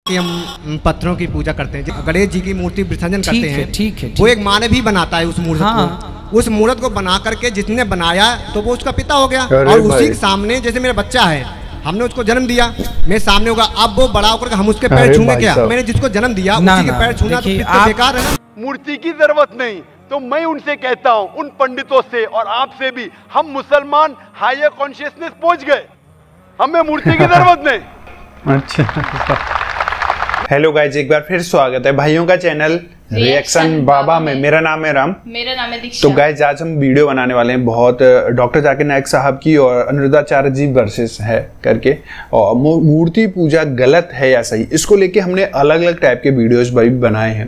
कि हम पत्थरों की पूजा करते हैं, गणेश जी की मूर्ति विसर्जन करते हैं। ठीक है। वो एक मानव ही बनाता है उस मूर्त को। उस मूर्त को बना करके जिसने बनाया तो वो उसका पिता हो गया। और उसी के सामने जैसे मेरा बच्चा है, हमने उसको जन्म दिया, मेरे सामने होगा, अब वो बड़ा होकर हम उसके पैर छूंगे क्या? मैंने जिसको जन्म दिया उसी के पैर छूना तो बेकार है ना। मूर्ति की जरूरत नहीं, तो मैं उनसे कहता हूँ, उन पंडितों से और आपसे भी, हम मुसलमान हायर कॉन्शियसनेस पहुंच गए, हमें मूर्ति की जरूरत नहीं। अच्छा, हेलो गाइज, एक बार फिर स्वागत है भाइयों का चैनल रिएक्शन बाबा में। मेरा नाम है राम। मेरा नाम है दीक्षा। तो गाइज आज हम वीडियो बनाने वाले हैं बहुत डॉक्टर जाकिर नायक साहब की और अनिरुद्धाचार्य जी वर्सेस है करके, और मूर्ति पूजा गलत है या सही, इसको लेके हमने अलग अलग टाइप के वीडियोस भी बनाए हैं।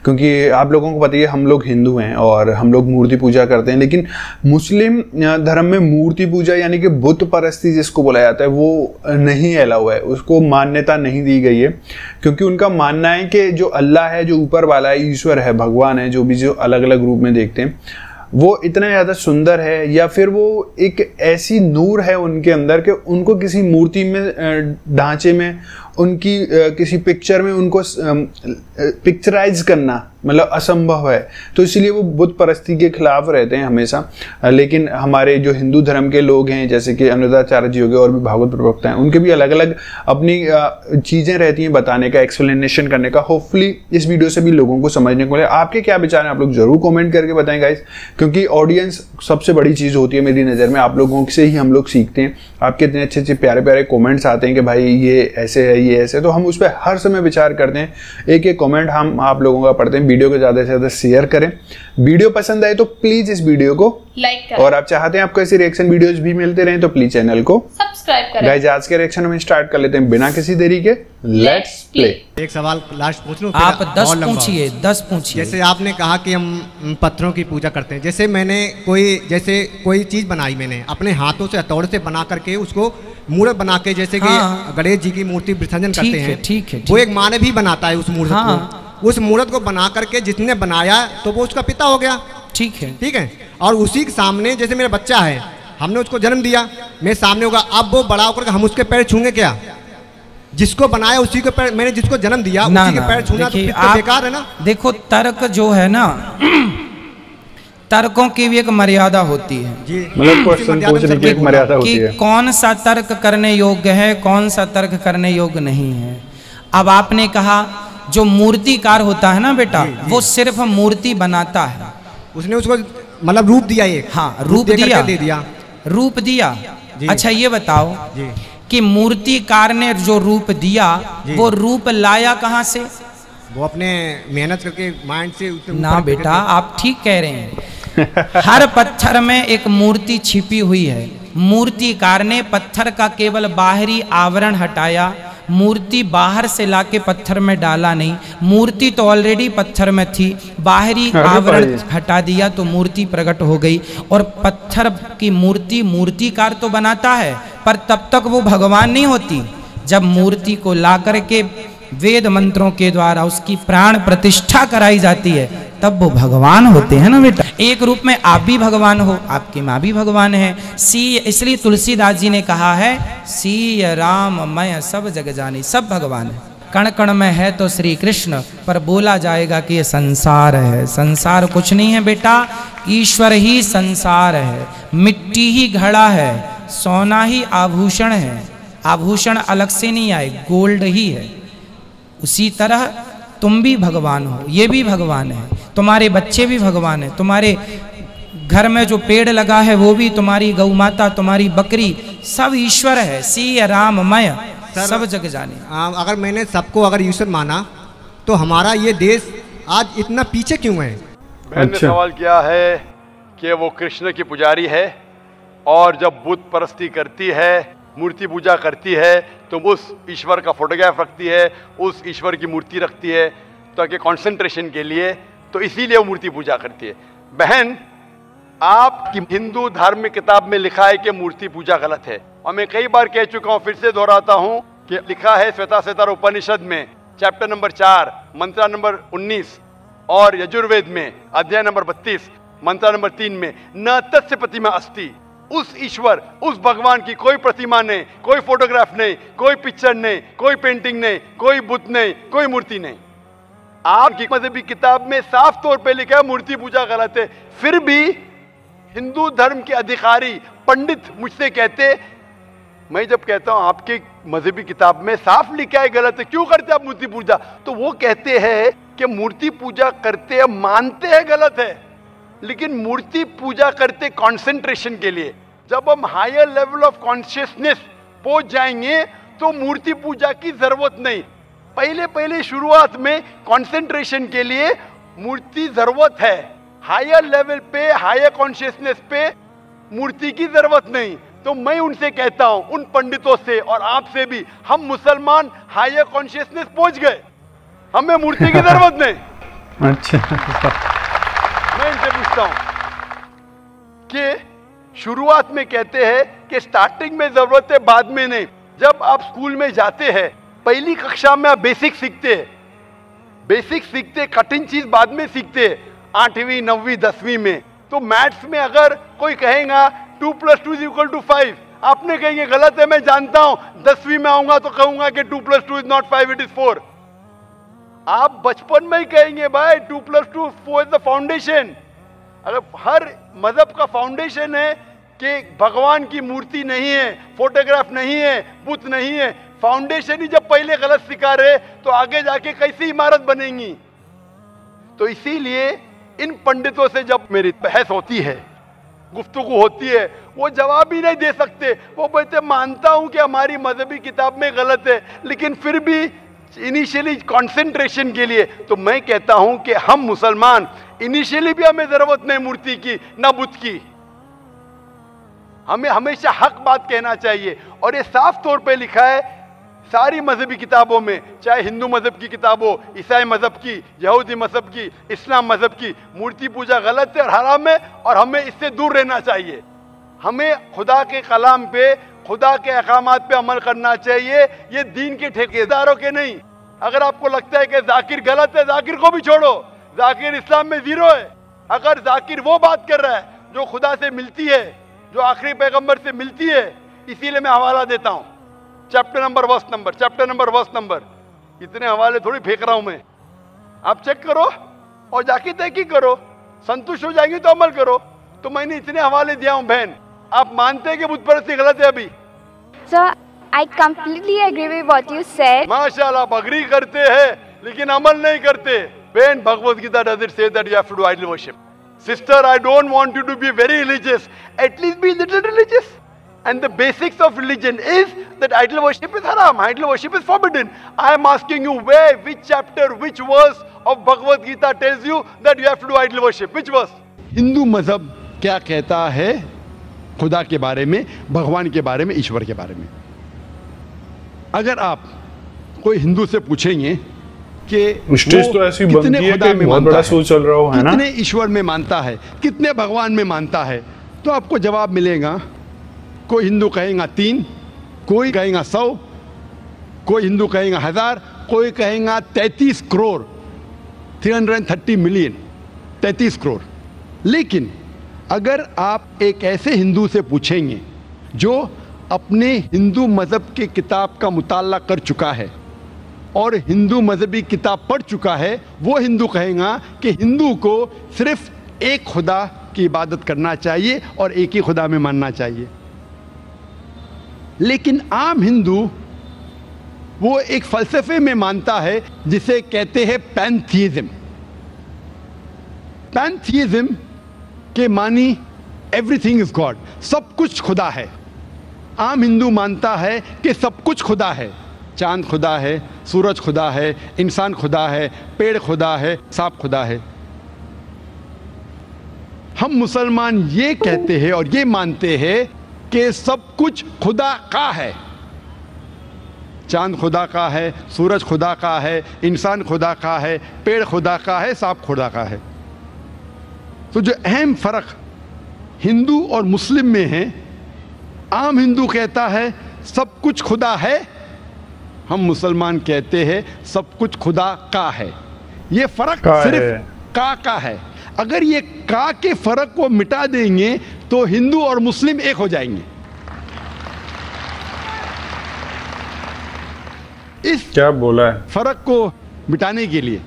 क्योंकि आप लोगों को पता है हम लोग हिंदू हैं और हम लोग मूर्ति पूजा करते हैं, लेकिन मुस्लिम धर्म में मूर्ति पूजा यानी कि बुत परस्ती जिसको बोला जाता है वो नहीं अलाउ है, उसको मान्यता नहीं दी गई है। क्योंकि उनका मानना है कि जो अल्लाह है, जो ऊपर वाला है, ईश्वर है, भगवान है, जो भी जो अलग अलग रूप में देखते हैं, वो इतना ज़्यादा सुंदर है या फिर वो एक ऐसी नूर है उनके अंदर कि उनको किसी मूर्ति में, ढांचे में, उनकी किसी पिक्चर में उनको पिक्चराइज करना मतलब असंभव है। तो इसलिए वो बुत परस्ती के खिलाफ रहते हैं हमेशा। लेकिन हमारे जो हिंदू धर्म के लोग हैं, जैसे कि अनिरुद्धाचार्य जी हो गए और भी भागवत प्रवक्ता हैं, उनके भी अलग अलग अपनी चीज़ें रहती हैं बताने का, एक्सप्लेनेशन करने का। होपफुली इस वीडियो से भी लोगों को समझने को मिले। आपके क्या विचार हैं आप लोग जरूर कॉमेंट करके बताएं गाइस, क्योंकि ऑडियंस सबसे बड़ी चीज़ होती है मेरी नज़र में। आप लोगों से ही हम लोग सीखते हैं। आपके इतने अच्छे अच्छे प्यारे प्यारे कॉमेंट्स आते हैं कि भाई ये ऐसे है, ये ऐसे, तो हम उस पर हर समय विचार करते हैं। एक एक कमेंट हम आप लोगों का पढ़ते हैं। वीडियो को ज़्यादा से ज़्यादा शेयर करें। वीडियो पसंद आए तो प्लीज़ इस वीडियो को लाइक करें, और आप चाहते हैं आपको ऐसी रिएक्शन वीडियोस भी मिलते रहें तो प्लीज चैनल को सब्सक्राइब करें। गाइस आज के रिएक्शन में स्टार्ट कर लेते हैं बिना किसी देरी के। Let's play. एक सवाल लास्ट पूछ लूं? आप 10 पूछिए, 10 पूछिए। जैसे आपने कहा कि हम पत्थरों की पूजा करते हैं, जैसे मैंने कोई चीज़ बनाई, मैंने अपने हाथों से हथौड़े से बना करके उसको मूर्त बना के, जैसे कि गणेश जी की मूर्ति विसर्जन करते हैं। ठीक है। वो एक मानव ही बनाता है उस मूर्त को। उस मूर्त को बना करके जिसने बनाया तो वो उसका पिता हो गया। ठीक है। और उसी के सामने जैसे मेरा बच्चा है, हमने उसको जन्म दिया, मेरे सामने होगा, अब वो बड़ा होकर हम उसके पैर छूंगे क्या? जिसको बनाया उसी के पैर, मैंने जिसको जन्म दिया उसी के पैर छूना तो बेकार है ना। देखो तर्क जो है ना, तर्कों की भी एक मर्यादा होती है। मतलब क्वेश्चन पूछने की एक मर्यादा होती है कि कौन सा तर्क करने योग्य है, कौन सा तर्क करने योग्य नहीं है। अब आपने कहा जो मूर्तिकार होता है ना बेटा, वो सिर्फ मूर्ति बनाता है। उसने उसको मतलब रूप दिया, एक रूप दिया। अच्छा ये बताओ कि मूर्तिकार ने जो रूप दिया वो रूप लाया कहाँ से? वो अपने मेहनत करके माइंड से ना बेटा, आप ठीक कह रहे हैं। हर पत्थर में एक मूर्ति छिपी हुई है। मूर्तिकार ने पत्थर का केवल बाहरी आवरण हटाया, मूर्ति बाहर से लाके पत्थर में डाला नहीं। मूर्ति तो ऑलरेडी पत्थर में थी, बाहरी आवरण हटा दिया तो मूर्ति प्रकट हो गई। और पत्थर की मूर्ति मूर्तिकार तो बनाता है, पर तब तक वो भगवान नहीं होती। जब मूर्ति को ला करके वेद मंत्रों के द्वारा उसकी प्राण प्रतिष्ठा कराई जाती है, तब वो भगवान होते हैं ना बेटा। एक रूप में आप भी भगवान हो, आपकी माँ भी भगवान है। इसलिए तुलसीदास जी ने कहा है, सी राम मैं सब जग जानी, सब भगवान है। कण कण में है तो श्री कृष्ण, पर बोला जाएगा कि ये संसार है। संसार कुछ नहीं है बेटा, ईश्वर ही संसार है। मिट्टी ही घड़ा है, सोना ही आभूषण है। आभूषण अलग से नहीं आए, गोल्ड ही है। उसी तरह तुम भी भगवान हो, ये भी भगवान है, तुम्हारे बच्चे भी भगवान है, तुम्हारे घर में जो पेड़ लगा है वो भी, तुम्हारी गौ माता, तुम्हारी बकरी, सब ईश्वर है। सी राममय सब जग जाने। अगर मैंने सबको अगर ईश्वर माना तो हमारा ये देश आज इतना पीछे क्यों है? बहन ने सवाल किया है कि वो कृष्ण की पुजारी है और जब बुत परस्ती करती है, मूर्ति पूजा करती है, तो उस ईश्वर का फोटोग्राफ रखती है, उस ईश्वर की मूर्ति रखती है ताकि कंसंट्रेशन के लिए, तो इसीलिए वो मूर्ति पूजा करती है। बहन, आपकी हिंदू धार्मिक किताब में लिखा है कि मूर्ति पूजा गलत है, और मैं कई बार कह चुका हूँ, फिर से दोहराता हूँ कि लिखा है श्वेताश्वेतर उपनिषद में चैप्टर नंबर 4 मंत्र नंबर 19 और यजुर्वेद में अध्याय नंबर 32 मंत्र नंबर 3 में, न तस्य प्रतिमा अस्ति उस ईश्वर, उस भगवान की कोई प्रतिमा नहीं, कोई फोटोग्राफ नहीं, कोई पिक्चर नहीं, कोई पेंटिंग नहीं, कोई बुत नहीं, कोई मूर्ति नहीं। आपकी मजहबी किताब में साफ तौर पे लिखा है मूर्ति पूजा गलत है, फिर भी हिंदू धर्म के अधिकारी पंडित मुझसे कहते, मैं जब कहता हूं आपके मजहबी किताब में साफ लिखा है गलत है, क्यों करते आप मूर्ति पूजा, तो वो कहते हैं कि मूर्ति पूजा करते हैं, मानते हैं गलत है, लेकिन मूर्ति पूजा करते कंसंट्रेशन के लिए। जब हम हायर लेवल ऑफ कॉन्शियसनेस पहुंच जाएंगे तो मूर्ति पूजा की जरूरत नहीं। पहले शुरुआत में कंसंट्रेशन के लिए मूर्ति जरूरत है, हायर लेवल पे, हायर कॉन्शियसनेस पे मूर्ति की जरूरत नहीं। तो मैं उनसे कहता हूं, उन पंडितों से और आपसे भी, हम मुसलमान हायर कॉन्शियसनेस पहुंच गए, हमें मूर्ति की जरूरत नहीं। अच्छा, मैं इनसे पूछता हूं कि शुरुआत में कहते हैं कि स्टार्टिंग में जरूरत है, बाद में नहीं। जब आप स्कूल में जाते हैं, पहली कक्षा में आप बेसिक सीखते, कठिन चीज बाद में सीखते, 8वीं 9वीं 10वीं में। तो मैथ्स में अगर कोई कहेगा 2 + 2 = 5, आपने कहेंगे गलत है, मैं जानता हूं, 10वीं में आऊंगा तो कहूंगा कि 2 + 2 is not 5, it is 4। आप बचपन में ही कहेंगे भाई 2 + 2 4 is the foundation। अगर हर मजहब का फाउंडेशन है कि भगवान की मूर्ति नहीं है, फोटोग्राफ नहीं है, बुत नहीं है, फाउंडेशन ही जब पहले गलत सिखा रहे तो आगे जाके कैसी इमारत बनेगी। तो इसीलिए इन पंडितों से जब मेरी बहस होती है, गुफ्तगू होती है, वो जवाब ही नहीं दे सकते। वो बोलते मानता हूं कि हमारी मजहबी किताब में गलत है, लेकिन फिर भी इनिशियली कंसंट्रेशन के लिए। तो मैं कहता हूं कि हम मुसलमान इनिशियली भी हमें जरूरत नहीं मूर्ति की ना बुत की, हमें हमेशा हक बात कहना चाहिए। और ये साफ तौर पे लिखा है सारी मजहबी किताबों में, चाहे हिंदू मजहब की किताब हो, ईसाई मजहब की, यहूदी मजहब की, इस्लाम मजहब की, मूर्ति पूजा गलत है और हराम है और हमें इससे दूर रहना चाहिए। हमें खुदा के कलाम पे, खुदा के अहकामात पे अमल करना चाहिए, ये दीन के ठेकेदारों के नहीं। अगर आपको लगता है कि जाकिर गलत है, जाकिर को भी छोड़ो, जाकिर इस्लाम में 0 है। अगर जाकिर वो बात कर रहा है जो खुदा से मिलती है, जो आखिरी पैगंबर से मिलती है, इसीलिए मैं हवाला देता हूं, चैप्टर नंबर वर्स नंबर। इतने हवाले थोड़ी फेंक रहा हूं मैं, आप चेक करो और जाके तहकीक करो, संतुष्ट हो जाएंगे तो अमल करो। तो मैंने इतने हवाले दिया हूं बहन, आप मानते हैं कि बुत परस्ती गलत है अभी? Sir, I completely agree with what you said. माशाल्लाह, आप अग्री करते हैं लेकिन अमल नहीं करते। बहन, Bhagavad Gita does it say that you have to do idol worship? Sister, I don't want you to be very religious. At least be little religious. And the basics of religion is that idol worship is haram. Idol worship is forbidden. I am asking you, where, which chapter, which verse of Bhagavad Gita tells you that you have to do idol worship? Which verse? Hindu मजहब क्या कहता है खुदा के बारे में, भगवान के बारे में, ईश्वर के बारे में? अगर आप कोई हिंदू से पूछेंगे कि तो ऐसी कितने खुदा में बहुत बड़ा सोच चल रहा है ना, कितने ईश्वर में मानता है, कितने भगवान में मानता है, तो आपको जवाब मिलेगा। कोई हिंदू कहेगा 3, कोई कहेगा 100, कोई हिंदू कहेगा 1000, कोई कहेगा 33 करोड़, 330 मिलियन, 33 करोड़। लेकिन अगर आप एक ऐसे हिंदू से पूछेंगे जो अपने हिंदू मज़हब के किताब का मुताला कर चुका है और हिंदू मज़हबी किताब पढ़ चुका है, वो हिंदू कहेगा कि हिंदू को सिर्फ एक खुदा की इबादत करना चाहिए और एक ही खुदा में मानना चाहिए। लेकिन आम हिंदू वो एक फ़लसफ़े में मानता है जिसे कहते हैं पैंथीइज्म। पैंथीइज्म के मानी एवरीथिंग इज गॉड, सब कुछ खुदा है। आम हिंदू मानता है कि सब कुछ खुदा है, चांद खुदा है, सूरज खुदा है, इंसान खुदा है, पेड़ खुदा है, सांप खुदा है। हम मुसलमान ये कहते हैं और ये मानते हैं कि सब कुछ खुदा का है, चांद खुदा का है, सूरज खुदा का है, इंसान खुदा का है, पेड़ खुदा का है, सांप खुदा का है। तो जो अहम फ़र्क हिंदू और मुस्लिम में है, आम हिंदू कहता है सब कुछ खुदा है, हम मुसलमान कहते हैं सब कुछ खुदा का है। ये फ़र्क सिर्फ का है। अगर ये का के फ़र्क को मिटा देंगे तो हिंदू और मुस्लिम एक हो जाएंगे। इस क्या बोला है फर्क को मिटाने के लिए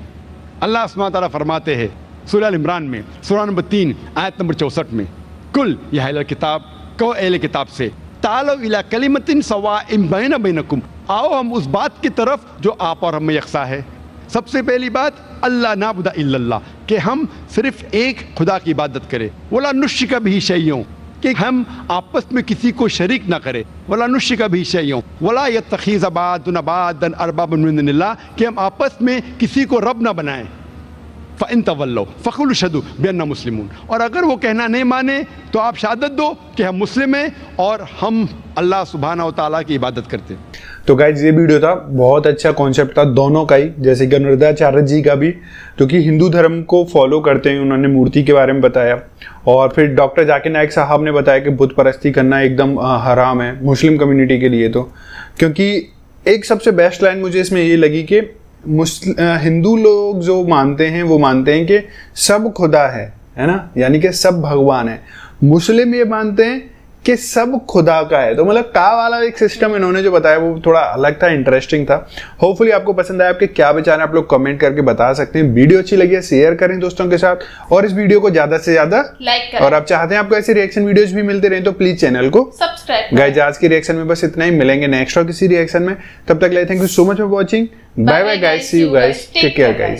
अल्लाह सुब्हानहू तआला फरमाते हैं सूरह अल इमरान में सूरह नंबर 3 आयत नंबर 64 में, कुल या अहल किताब, कहो अहल किताब से, तालो इला कलिमतिन सवाइम बैना बैनकुम, आओ हम उस बात की तरफ जो आप और हम में यकसा है। सबसे पहली बात अल्लाह नाबुदा इल्लल्लाह, कि हम सिर्फ एक खुदा की इबादत करें। वला नुश्रिका बिही शैय्यों, कि हम आपस में किसी को शरीक ना करें। वला नुश्रिका बिही शैय्यों वला यत्तखिज़ बादुना बादन अरबाबन मिन दुनिल्लाह, कि हम आपस में किसी को रब ना बनाएं। फ़इन तवल्लौ फ़क़ुलू अशहदू बिअन्ना मुस्लिमून, और अगर वो कहना नहीं माने तो आप शहादत दो कि हम मुस्लिम हैं और हम अल्लाह सुब्हानहू तआला की इबादत करते हैं। तो गाइस ये वीडियो था, बहुत अच्छा कॉन्सेप्ट था दोनों का ही, जैसे कि अनुरुद्धाचार्य जी का भी, क्योंकि हिंदू धर्म को फॉलो करते हैं, उन्होंने मूर्ति के बारे में बताया, और फिर डॉक्टर जाकिर नाइक साहब ने बताया कि बुत परस्ती करना एकदम हराम है मुस्लिम कम्युनिटी के लिए। तो क्योंकि एक सबसे बेस्ट लाइन मुझे इसमें ये लगी कि हिंदू लोग जो मानते हैं वो मानते हैं कि सब खुदा है ना, यानी कि सब भगवान है। मुस्लिम ये मानते हैं कि सब खुदा का है। तो मतलब का वाला एक सिस्टम इन्होंने जो बताया वो थोड़ा अलग था, इंटरेस्टिंग था। होपफुली आपको पसंद आया। आपके क्या विचार हैं आप लोग कमेंट करके बता सकते हैं। वीडियो अच्छी लगी है शेयर करें दोस्तों के साथ, और इस वीडियो को ज्यादा से ज्यादा लाइक करें। और आप चाहते हैं आपको ऐसे रिएक्शन वीडियोस भी मिलते रहे तो प्लीज चैनल को सब्सक्राइब। गाइस आज के रिएक्शन में बस इतना ही, मिलेंगे नेक्स्ट और किसी रिएक्शन में। तब तक के लिए thank you so much for watching. Bye bye guys, see you guys, take care guys.